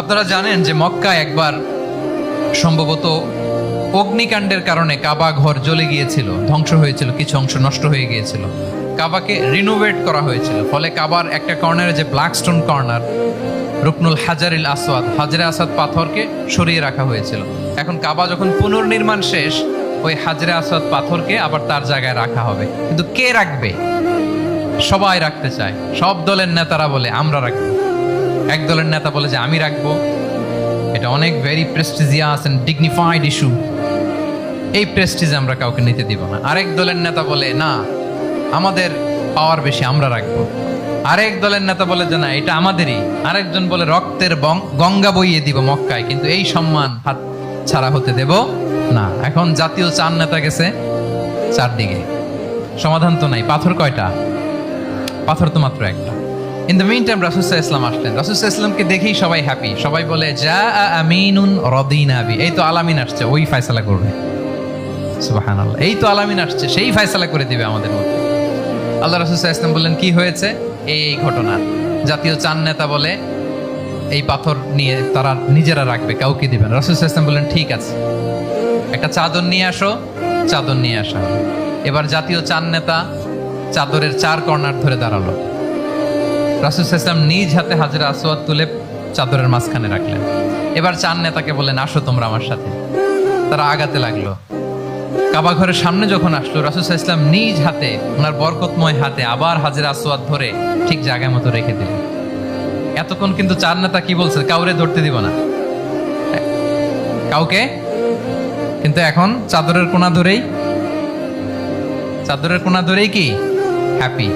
আপনারা জানেন যে মক্কায় একবার সম্ভবত অগ্নিকাণ্ডের কারণে কাবা ঘর জ্বলে গিয়েছিল, ধ্বংস হয়েছিল, কিছু অংশ নষ্ট হয়ে গিয়েছিল। কাবাকে রিনোভেট করা হয়েছিল, ফলে কাবার একটা কর্নারে যে ব্ল্যাক স্টোন কর্নার, রুকনুল হাজারিল আসওয়াদ, হাজরে আসওয়াদ পাথরকে সরিয়ে রাখা হয়েছিল। এখন কাবা যখন পুনর্নির্মাণ শেষ, ওই হাজরে আসওয়াদ পাথরকে আবার তার জায়গায় রাখা হবে। কিন্তু কে রাখবে? সবাই রাখতে চায়। সব দলের নেতারা বলে আমরা রাখবো, এক দলের নেতা বলে যে আমি রাখবো। এটা অনেক very prestigious and dignified issue, এই প্রেস্টিজ আমরা কাউকে নিতে দিব না। আরেক দলের নেতা বলে না, আমাদের পাওয়ার বেশি, আমরা রাখবো। আরেক দলের নেতা বলে যে না, এটা আমাদেরই। আরেকজন বলে রক্তের গঙ্গা বইয়ে দিব মক্কায়, কিন্তু এই সম্মান হাত ছাড়া হতে দেব না। এখন জাতীয় চার নেতা গেছে চারদিকে, সমাধান তো নাই। পাথর কয়টা? পাথর তো মাত্র একটা। ইন দ্য মিন টাইম রাসূল সাল্লাল্লাহু আলাইহি ওয়াসাল্লাম আসলেন। রাসূল সাল্লাল্লাহু আলাইহি ওয়াসাল্লামকে দেখেই সবাই হ্যাপি। সবাই বলে যা আমিনুন রাদিনা বি, এই তো আলামিন আসছে, ওই ফয়সালা করবে। সুবহানাল্লাহ, এই তো আলামিন আসছে, সেই ফয়সালা করে দিবে আমাদের মধ্যে। আল্লাহ রাসূল সাল্লাল্লাহু আলাইহি ওয়াসাল্লাম বললেন কি হয়েছে? এই ঘটনা। জাতীয় চার নেতা বলে এই পাথর নিয়ে তারা নিজেরা রাখবে, কাউকে দিবেন। রাসূল সাল্লাল্লাহু আলাইহি ওয়াসাল্লাম বললেন ঠিক আছে, একটা চাদর নিয়ে আসো। চাদর নিয়ে আসা। এবার জাতীয় চার নেতা চাদরের চার কর্নার ধরে দাঁড়ালো। রাসূল সাল্লাল্লাহু আলাইহি ওয়াসাল্লাম নিজ হাতে হাজরে আসওয়াদ তুলে চাদরের মাঝখানে রাখলেন। এবার চার নেতাকে বললেন আসো তোমরা আমার সাথে। তারা আগাতে লাগলো। কাবা ঘরের সামনে যখন আসলো, রাসূল সাল্লাল্লাহু আলাইহি ওয়াসাল্লাম নিজ হাতে, ওনার বরকতময় হাতে আবার হাজরে আসওয়াদ ধরে ঠিক জায়গায় মতো রেখে দিলেন। এতক্ষণ কিন্তু চার নেতা কি বলছে? কাউরে ধরতে দিব না, কাউকে। কিন্তু এখন চাদরের কোনা ধরেই কি হ্যাপি।